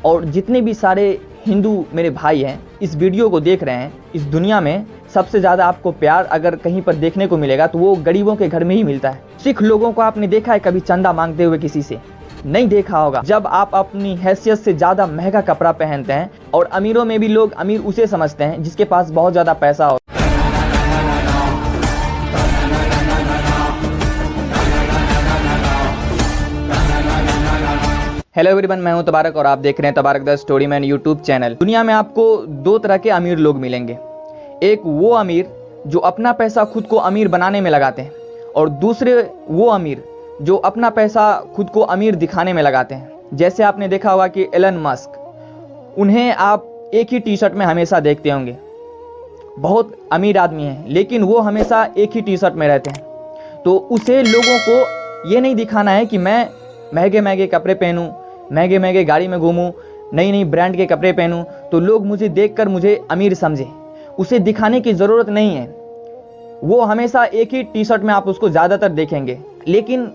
और जितने भी सारे हिंदू मेरे भाई हैं इस वीडियो को देख रहे हैं, इस दुनिया में सबसे ज़्यादा आपको प्यार अगर कहीं पर देखने को मिलेगा तो वो गरीबों के घर में ही मिलता है। सिख लोगों को आपने देखा है कभी चंदा मांगते हुए किसी से? नहीं देखा होगा। जब आप अपनी हैसियत से ज़्यादा महंगा कपड़ा पहनते हैं, और अमीरों में भी लोग अमीर उसे समझते हैं जिसके पास बहुत ज़्यादा पैसा हो। हेलो एवरीवन, मैं हूं तबारक और आप देख रहे हैं तबारक the story man YouTube channel. दुनिया में आपको दो तरह के अमीर लोग मिलेंगे। एक वो अमीर जो अपना पैसा खुद को अमीर बनाने में लगाते हैं, और दूसरे वो अमीर जो अपना पैसा खुद को अमीर दिखाने में लगाते हैं। जैसे आपने देखा होगा कि एलन मस्क, उन्हें आप एक ही टी शर्ट में हमेशा देखते होंगे। बहुत अमीर आदमी हैं, लेकिन वो हमेशा एक ही टी शर्ट में रहते हैं। तो उसे लोगों को ये नहीं दिखाना है कि मैं महंगे महंगे कपड़े पहनूं, महंगे महंगे गाड़ी में घूमूं, नई नई ब्रांड के कपड़े पहनूं तो लोग मुझे देखकर मुझे अमीर समझे। उसे दिखाने की ज़रूरत नहीं है। वो हमेशा एक ही टी शर्ट में आप उसको ज़्यादातर देखेंगे। लेकिन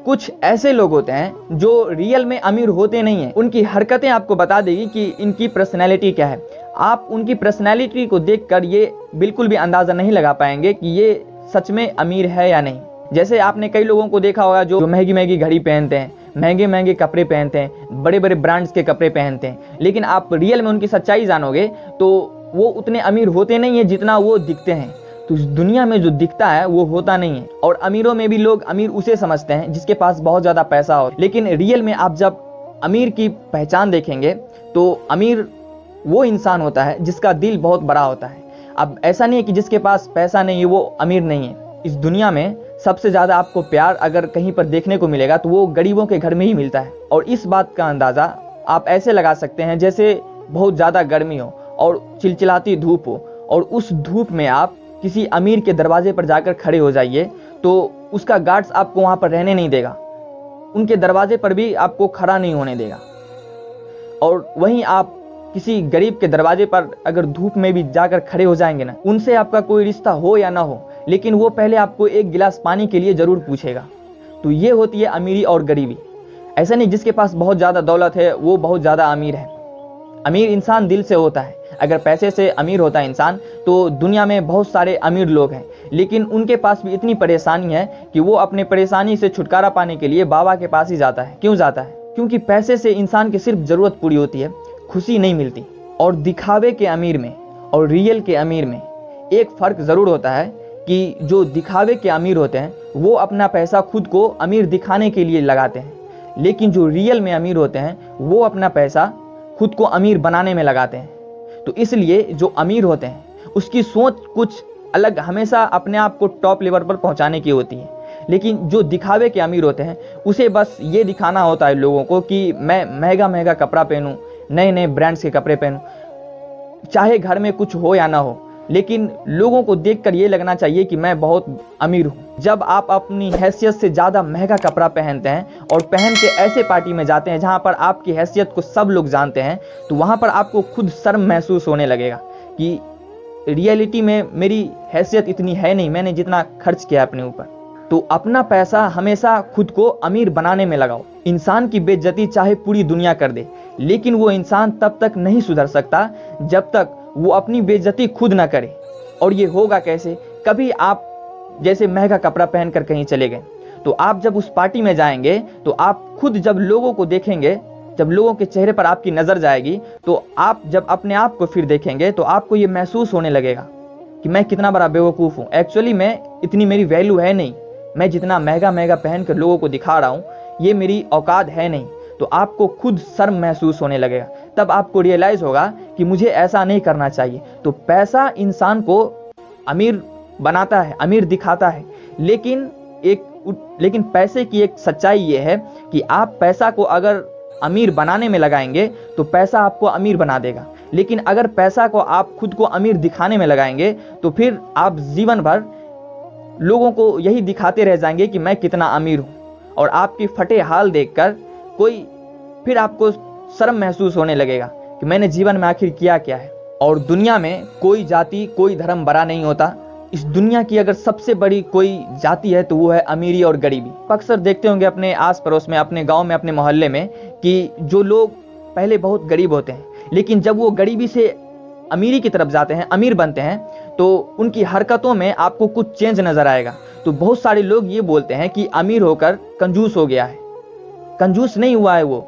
कुछ ऐसे लोग होते हैं जो रियल में अमीर होते नहीं हैं। उनकी हरकतें आपको बता देगी कि इनकी पर्सनैलिटी क्या है। आप उनकी पर्सनैलिटी को देखकर ये बिल्कुल भी अंदाज़ा नहीं लगा पाएंगे कि ये सच में अमीर है या नहीं। जैसे आपने कई लोगों को देखा होगा जो महंगी महंगी घड़ी पहनते हैं, महंगे महंगे कपड़े पहनते हैं, बड़े बड़े ब्रांड्स के कपड़े पहनते हैं, लेकिन आप रियल में उनकी सच्चाई जानोगे तो वो उतने अमीर होते नहीं है जितना वो दिखते हैं। तो इस दुनिया में जो दिखता है वो होता नहीं है। और अमीरों में भी लोग अमीर उसे समझते हैं जिसके पास बहुत ज़्यादा पैसा हो। लेकिन रियल में आप जब अमीर की पहचान देखेंगे तो अमीर वो इंसान होता है जिसका दिल बहुत बड़ा होता है। अब ऐसा नहीं है कि जिसके पास पैसा नहीं है वो अमीर नहीं है। इस दुनिया में सबसे ज़्यादा आपको प्यार अगर कहीं पर देखने को मिलेगा तो वो गरीबों के घर में ही मिलता है। और इस बात का अंदाज़ा आप ऐसे लगा सकते हैं जैसे बहुत ज़्यादा गर्मी हो और चिलचिलाती धूप हो, और उस धूप में आप किसी अमीर के दरवाजे पर जाकर खड़े हो जाइए तो उसका गार्ड्स आपको वहाँ पर रहने नहीं देगा, उनके दरवाजे पर भी आपको खड़ा नहीं होने देगा। और वहीं आप किसी गरीब के दरवाजे पर अगर धूप में भी जाकर खड़े हो जाएंगे ना, उनसे आपका कोई रिश्ता हो या ना हो, लेकिन वो पहले आपको एक गिलास पानी के लिए ज़रूर पूछेगा। तो ये होती है अमीरी और गरीबी। ऐसा नहीं जिसके पास बहुत ज़्यादा दौलत है वो बहुत ज़्यादा अमीर है। अमीर इंसान दिल से होता है। अगर पैसे से अमीर होता है इंसान तो दुनिया में बहुत सारे अमीर लोग हैं, लेकिन उनके पास भी इतनी परेशानी है कि वो अपने परेशानी से छुटकारा पाने के लिए बाबा के पास ही जाता है। क्यों जाता है? क्योंकि पैसे से इंसान की सिर्फ ज़रूरत पूरी होती है, खुशी नहीं मिलती। और दिखावे के अमीर में और रियल के अमीर में एक फ़र्क ज़रूर होता है कि जो दिखावे के अमीर होते हैं वो अपना पैसा खुद को अमीर दिखाने के लिए लगाते हैं, लेकिन जो रियल में अमीर होते हैं वो अपना पैसा खुद को अमीर बनाने में लगाते हैं। तो इसलिए जो अमीर होते हैं उसकी सोच कुछ अलग, हमेशा अपने आप को टॉप लेवल पर पहुंचाने की होती है। लेकिन जो दिखावे के अमीर होते हैं उसे बस ये दिखाना होता है लोगों को कि मैं महंगा महंगा कपड़ा पहनूं, नए नए ब्रांड्स के कपड़े पहनूं, चाहे घर में कुछ हो या ना हो, लेकिन लोगों को देखकर ये लगना चाहिए कि मैं बहुत अमीर हूँ। जब आप अपनी हैसियत से ज़्यादा महंगा कपड़ा पहनते हैं और पहन के ऐसे पार्टी में जाते हैं जहाँ पर आपकी हैसियत को सब लोग जानते हैं, तो वहाँ पर आपको खुद शर्म महसूस होने लगेगा कि रियलिटी में मेरी हैसियत इतनी है नहीं, मैंने जितना खर्च किया अपने ऊपर। तो अपना पैसा हमेशा खुद को अमीर बनाने में लगाओ। इंसान की बेइज्जती चाहे पूरी दुनिया कर दे, लेकिन वो इंसान तब तक नहीं सुधर सकता जब तक वो अपनी बेइज्जती खुद ना करे। और ये होगा कैसे? कभी आप जैसे महंगा कपड़ा पहनकर कहीं चले गए, तो आप जब उस पार्टी में जाएंगे तो आप खुद जब लोगों को देखेंगे, जब लोगों के चेहरे पर आपकी नज़र जाएगी, तो आप जब अपने आप को फिर देखेंगे तो आपको ये महसूस होने लगेगा कि मैं कितना बड़ा बेवकूफ़ हूँ। एक्चुअली मैं इतनी मेरी वैल्यू है नहीं, मैं जितना महंगा महंगा पहन कर लोगों को दिखा रहा हूँ ये मेरी औकात है नहीं। तो आपको खुद शर्म महसूस होने लगेगा। तब आपको रियलाइज़ होगा कि मुझे ऐसा नहीं करना चाहिए। तो पैसा इंसान को अमीर बनाता है, अमीर दिखाता है, लेकिन पैसे की एक सच्चाई ये है कि आप पैसा को अगर अमीर बनाने में लगाएंगे तो पैसा आपको अमीर बना देगा। लेकिन अगर पैसा को आप खुद को अमीर दिखाने में लगाएंगे तो फिर आप जीवन भर लोगों को यही दिखाते रह जाएंगे कि मैं कितना अमीर हूँ, और आपकी फटे हाल देखकर कोई फिर आपको शर्म महसूस होने लगेगा कि मैंने जीवन में आखिर किया क्या है। और दुनिया में कोई जाति कोई धर्म बड़ा नहीं होता। इस दुनिया की अगर सबसे बड़ी कोई जाति है तो वो है अमीरी और गरीबी। अक्सर देखते होंगे अपने आस पड़ोस में, अपने गांव में, अपने मोहल्ले में कि जो लोग पहले बहुत गरीब होते हैं, लेकिन जब वो गरीबी से अमीरी की तरफ जाते हैं, अमीर बनते हैं, तो उनकी हरकतों में आपको कुछ चेंज नजर आएगा। तो बहुत सारे लोग ये बोलते हैं कि अमीर होकर कंजूस हो गया है। कंजूस नहीं हुआ है वो,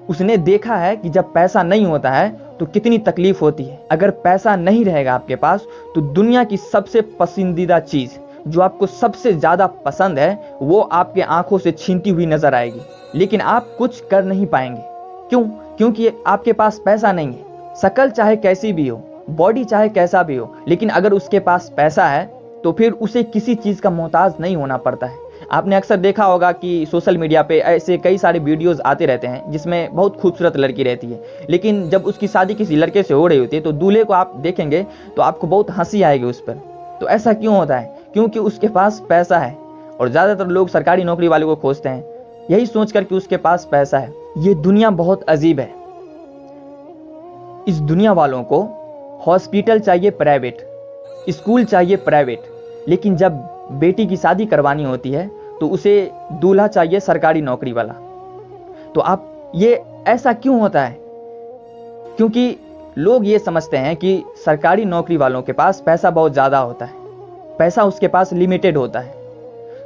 उसने देखा है कि जब पैसा नहीं होता है तो कितनी तकलीफ होती है। अगर पैसा नहीं रहेगा आपके पास तो दुनिया की सबसे पसंदीदा चीज जो आपको सबसे ज्यादा पसंद है वो आपके आंखों से छीनती हुई नजर आएगी, लेकिन आप कुछ कर नहीं पाएंगे। क्यों? क्योंकि आपके पास पैसा नहीं है। शक्ल चाहे कैसी भी हो, बॉडी चाहे कैसा भी हो, लेकिन अगर उसके पास पैसा है तो फिर उसे किसी चीज का मोहताज नहीं होना पड़ता है। आपने अक्सर देखा होगा कि सोशल मीडिया पे ऐसे कई सारे वीडियोस आते रहते हैं जिसमें बहुत खूबसूरत लड़की रहती है, लेकिन जब उसकी शादी किसी लड़के से हो रही होती है तो दूल्हे को आप देखेंगे तो आपको बहुत हंसी आएगी उस पर। तो ऐसा क्यों होता है? क्योंकि उसके पास पैसा है। और ज्यादातर लोग सरकारी नौकरी वाले को खोजते हैं यही सोचकर कि उसके पास पैसा है। ये दुनिया बहुत अजीब है। इस दुनिया वालों को हॉस्पिटल चाहिए प्राइवेट, स्कूल चाहिए प्राइवेट, लेकिन जब बेटी की शादी करवानी होती है तो उसे दूल्हा चाहिए सरकारी नौकरी वाला। तो आप ये ऐसा क्यों होता है? क्योंकि लोग ये समझते हैं कि सरकारी नौकरी वालों के पास पैसा बहुत ज्यादा होता है, पैसा उसके पास लिमिटेड होता है।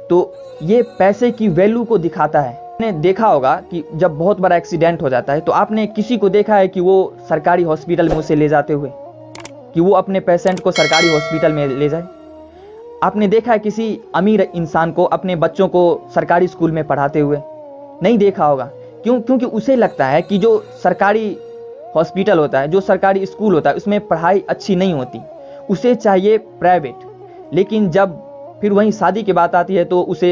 तो ये पैसे की वैल्यू को दिखाता है। आपने देखा होगा कि जब बहुत बड़ा एक्सीडेंट हो जाता है तो आपने किसी को देखा है कि वो सरकारी हॉस्पिटल में उसे ले जाते हुए, कि वो अपने पेशेंट को सरकारी हॉस्पिटल में ले जाए? आपने देखा है किसी अमीर इंसान को अपने बच्चों को सरकारी स्कूल में पढ़ाते हुए? नहीं देखा होगा। क्यों? क्योंकि उसे लगता है कि जो सरकारी हॉस्पिटल होता है, जो सरकारी स्कूल होता है, उसमें पढ़ाई अच्छी नहीं होती, उसे चाहिए प्राइवेट। लेकिन जब फिर वहीं शादी की बात आती है तो उसे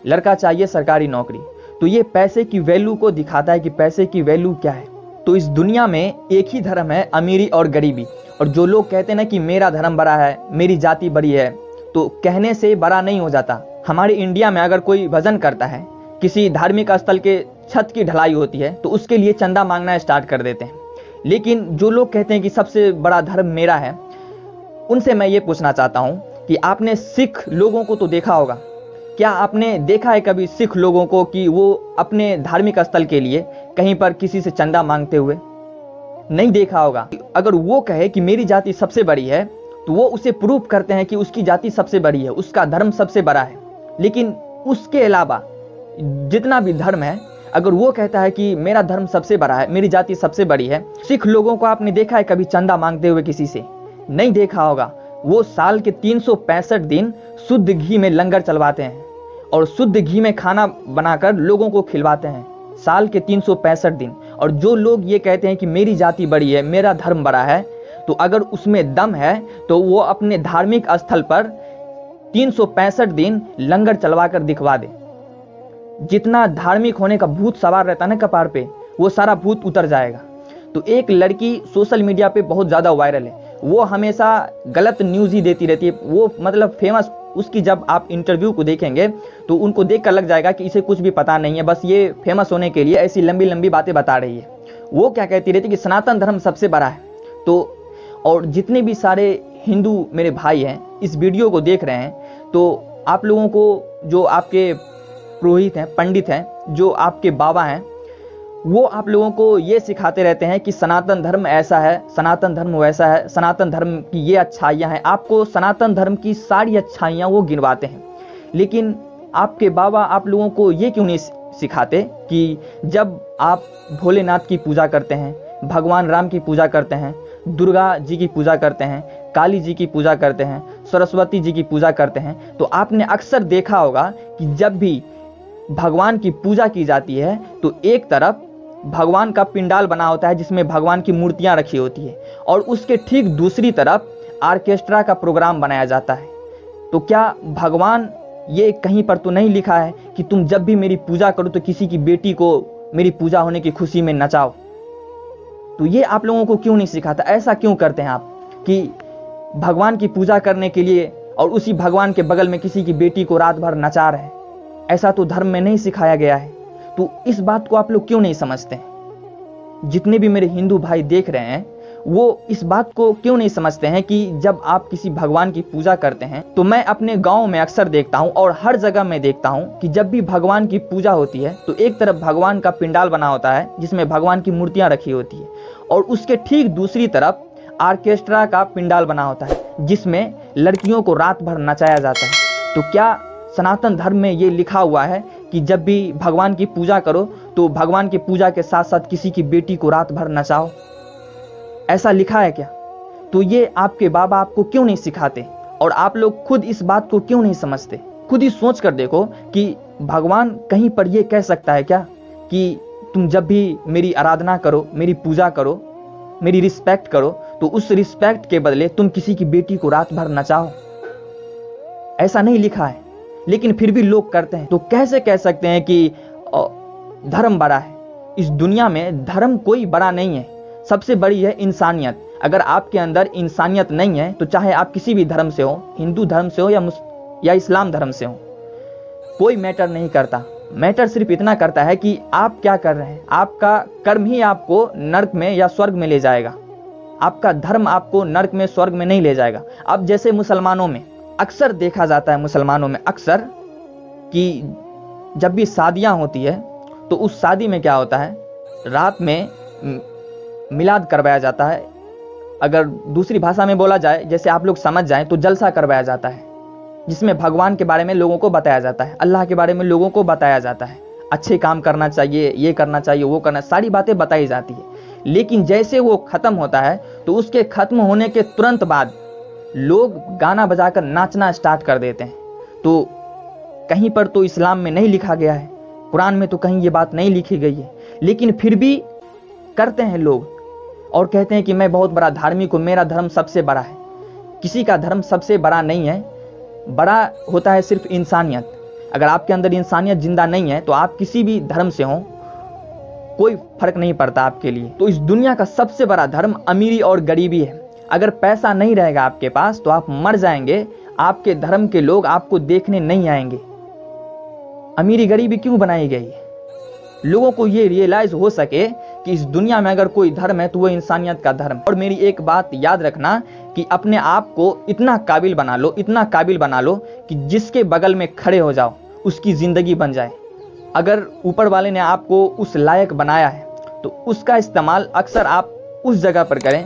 लड़का चाहिए सरकारी नौकरी। तो ये पैसे की वैल्यू को दिखाता है कि पैसे की वैल्यू क्या है। तो इस दुनिया में एक ही धर्म है, अमीरी और गरीबी। और जो लोग कहते हैं ना कि मेरा धर्म बड़ा है, मेरी जाति बड़ी है, तो कहने से बड़ा नहीं हो जाता। हमारे इंडिया में अगर कोई भजन करता है, किसी धार्मिक स्थल के छत की ढलाई होती है, तो उसके लिए चंदा मांगना स्टार्ट कर देते हैं। लेकिन जो लोग कहते हैं कि सबसे बड़ा धर्म मेरा है, उनसे मैं ये पूछना चाहता हूं कि आपने सिख लोगों को तो देखा होगा। क्या आपने देखा है कभी सिख लोगों को कि वो अपने धार्मिक स्थल के लिए कहीं पर किसी से चंदा मांगते हुए? नहीं देखा होगा। अगर वो कहे कि मेरी जाति सबसे बड़ी है तो वो उसे प्रूव करते हैं कि उसकी जाति सबसे बड़ी है, उसका धर्म सबसे बड़ा है। लेकिन उसके अलावा जितना भी धर्म है, अगर वो कहता है कि मेरा धर्म सबसे बड़ा है, मेरी जाति सबसे बड़ी है, सिख लोगों को आपने देखा है कभी चंदा मांगते हुए किसी से? नहीं देखा होगा। वो साल के 365 दिन शुद्ध घी में लंगर चलवाते हैं और शुद्ध घी में खाना बनाकर लोगों को खिलवाते हैं, साल के 365 दिन। और जो लोग ये कहते हैं कि मेरी जाति बड़ी है, मेरा धर्म बड़ा है, तो अगर उसमें दम है तो वो अपने धार्मिक स्थल पर 365 दिन लंगर चलवा कर दिखवा दे। जितना धार्मिक होने का भूत सवार रहता है ना कपार पे, वो सारा भूत उतर जाएगा। तो एक लड़की सोशल मीडिया पे बहुत ज्यादा वायरल है, वो हमेशा गलत न्यूज ही देती रहती है। वो मतलब फेमस, उसकी जब आप इंटरव्यू को देखेंगे तो उनको देखकर लग जाएगा कि इसे कुछ भी पता नहीं है, बस ये फेमस होने के लिए ऐसी लंबी लंबी बातें बता रही है। वो क्या कहती रहती है कि सनातन धर्म सबसे बड़ा है। तो और जितने भी सारे हिंदू मेरे भाई हैं इस वीडियो को देख रहे हैं, तो आप लोगों को, जो आपके पुरोहित हैं, पंडित हैं, जो आपके बाबा हैं, वो आप लोगों को ये सिखाते रहते हैं कि सनातन धर्म ऐसा है, सनातन धर्म वैसा है, सनातन धर्म की ये अच्छाइयाँ हैं। आपको सनातन धर्म की सारी अच्छाइयाँ वो गिनवाते हैं। लेकिन आपके बाबा आप लोगों को ये क्यों नहीं सिखाते कि जब आप भोलेनाथ की पूजा करते हैं, भगवान राम की पूजा करते हैं, दुर्गा जी की पूजा करते हैं, काली जी की पूजा करते हैं, सरस्वती जी की पूजा करते हैं, तो आपने अक्सर देखा होगा कि जब भी भगवान की पूजा की जाती है तो एक तरफ भगवान का पिंडाल बना होता है जिसमें भगवान की मूर्तियां रखी होती है, और उसके ठीक दूसरी तरफ ऑर्केस्ट्रा का प्रोग्राम बनाया जाता है। तो क्या भगवान ये कहीं पर तो नहीं लिखा है कि तुम जब भी मेरी पूजा करो तो किसी की बेटी को मेरी पूजा होने की खुशी में नचाओ? तो ये आप लोगों को क्यों नहीं सिखाता? ऐसा क्यों करते हैं आप कि भगवान की पूजा करने के लिए और उसी भगवान के बगल में किसी की बेटी को रात भर नचा रहे? ऐसा तो धर्म में नहीं सिखाया गया है। तो इस बात को आप लोग क्यों नहीं समझते? जितने भी मेरे हिंदू भाई देख रहे हैं वो इस बात को क्यों नहीं समझते हैं कि जब आप किसी भगवान की पूजा करते हैं, तो मैं अपने गांव में अक्सर देखता हूं और हर जगह मैं देखता हूं कि जब भी भगवान की पूजा होती है तो एक तरफ भगवान का पिंडाल बना होता है जिसमें भगवान की मूर्तियां रखी होती है, और उसके ठीक दूसरी तरफ ऑर्केस्ट्रा का पिंडाल बना होता है जिसमें लड़कियों को रात भर नचाया जाता है। तो क्या सनातन धर्म में ये लिखा हुआ है कि जब भी भगवान की पूजा करो तो भगवान की पूजा के साथ साथ किसी की बेटी को रात भर नचाओ? ऐसा लिखा है क्या? तो ये आपके बाबा आपको क्यों नहीं सिखाते और आप लोग खुद इस बात को क्यों नहीं समझते? खुद ही सोच कर देखो कि भगवान कहीं पर ये कह सकता है क्या कि तुम जब भी मेरी आराधना करो, मेरी पूजा करो, मेरी रिस्पेक्ट करो, तो उस रिस्पेक्ट के बदले तुम किसी की बेटी को रात भर नचाओ? ऐसा नहीं लिखा है, लेकिन फिर भी लोग करते हैं। तो कैसे कह सकते हैं कि धर्म बड़ा है? इस दुनिया में धर्म कोई बड़ा नहीं है, सबसे बड़ी है इंसानियत। अगर आपके अंदर इंसानियत नहीं है तो चाहे आप किसी भी धर्म से हो, हिंदू धर्म से हो या इस्लाम धर्म से हो, कोई मैटर नहीं करता। मैटर सिर्फ इतना करता है कि आप क्या कर रहे हैं। आपका कर्म ही आपको नर्क में या स्वर्ग में ले जाएगा, आपका धर्म आपको नर्क में स्वर्ग में नहीं ले जाएगा। अब जैसे मुसलमानों में अक्सर देखा जाता है, मुसलमानों में अक्सर कि जब भी शादियां होती है तो उस शादी में क्या होता है, रात में मिलाद करवाया जाता है। अगर दूसरी भाषा में बोला जाए, जैसे आप लोग समझ जाएं, तो जलसा करवाया जाता है जिसमें भगवान के बारे में लोगों को बताया जाता है, अल्लाह के बारे में लोगों को बताया जाता है, अच्छे काम करना चाहिए, ये करना चाहिए, वो करना, सारी बातें बताई जाती है। लेकिन जैसे वो खत्म होता है तो उसके खत्म होने के तुरंत बाद लोग गाना बजाकर नाचना स्टार्ट कर देते हैं। तो कहीं पर तो इस्लाम में नहीं लिखा गया है, कुरान में तो कहीं ये बात नहीं लिखी गई है, लेकिन फिर भी करते हैं लोग और कहते हैं कि मैं बहुत बड़ा धार्मिक हूं, मेरा धर्म सबसे बड़ा है। किसी का धर्म सबसे बड़ा नहीं है, बड़ा होता है सिर्फ इंसानियत। अगर आपके अंदर इंसानियत जिंदा नहीं है तो आप किसी भी धर्म से हो, कोई फर्क नहीं पड़ता आपके लिए। तो इस दुनिया का सबसे बड़ा धर्म अमीरी और गरीबी है। अगर पैसा नहीं रहेगा आपके पास तो आप मर जाएंगे, आपके धर्म के लोग आपको देखने नहीं आएंगे। अमीरी गरीबी क्यों बनाई गई है? लोगों को ये रियलाइज हो सके कि इस दुनिया में अगर कोई धर्म है तो वो इंसानियत का धर्म। और मेरी एक बात याद रखना कि अपने आप को इतना काबिल बना लो, इतना काबिल बना लो कि जिसके बगल में खड़े हो जाओ उसकी जिंदगी बन जाए। अगर ऊपर वाले ने आपको उस लायक बनाया है तो उसका इस्तेमाल अक्सर आप उस जगह पर करें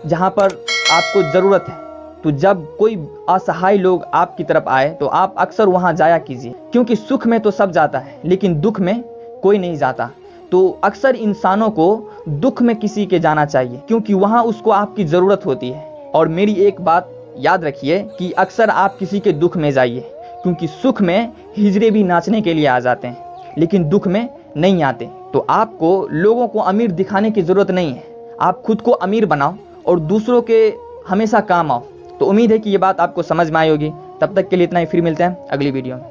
जहां पर आपको जरूरत है। तो जब कोई असहाय लोग आपकी तरफ आए तो आप अक्सर वहां जाया कीजिए, क्योंकि सुख में तो सब जाता है लेकिन दुख में कोई नहीं जाता। तो अक्सर इंसानों को दुख में किसी के जाना चाहिए, क्योंकि वहां उसको आपकी जरूरत होती है। और मेरी एक बात याद रखिए कि अक्सर आप किसी के दुख में जाइए, क्योंकि सुख में हिजड़े भी नाचने के लिए आ जाते हैं लेकिन दुख में नहीं आते। तो आपको लोगों को अमीर दिखाने की जरूरत नहीं है, आप खुद को अमीर बनाओ और दूसरों के हमेशा काम आओ। तो उम्मीद है कि ये बात आपको समझ में आई होगी। तब तक के लिए इतना ही, फिर मिलते हैं अगली वीडियो में।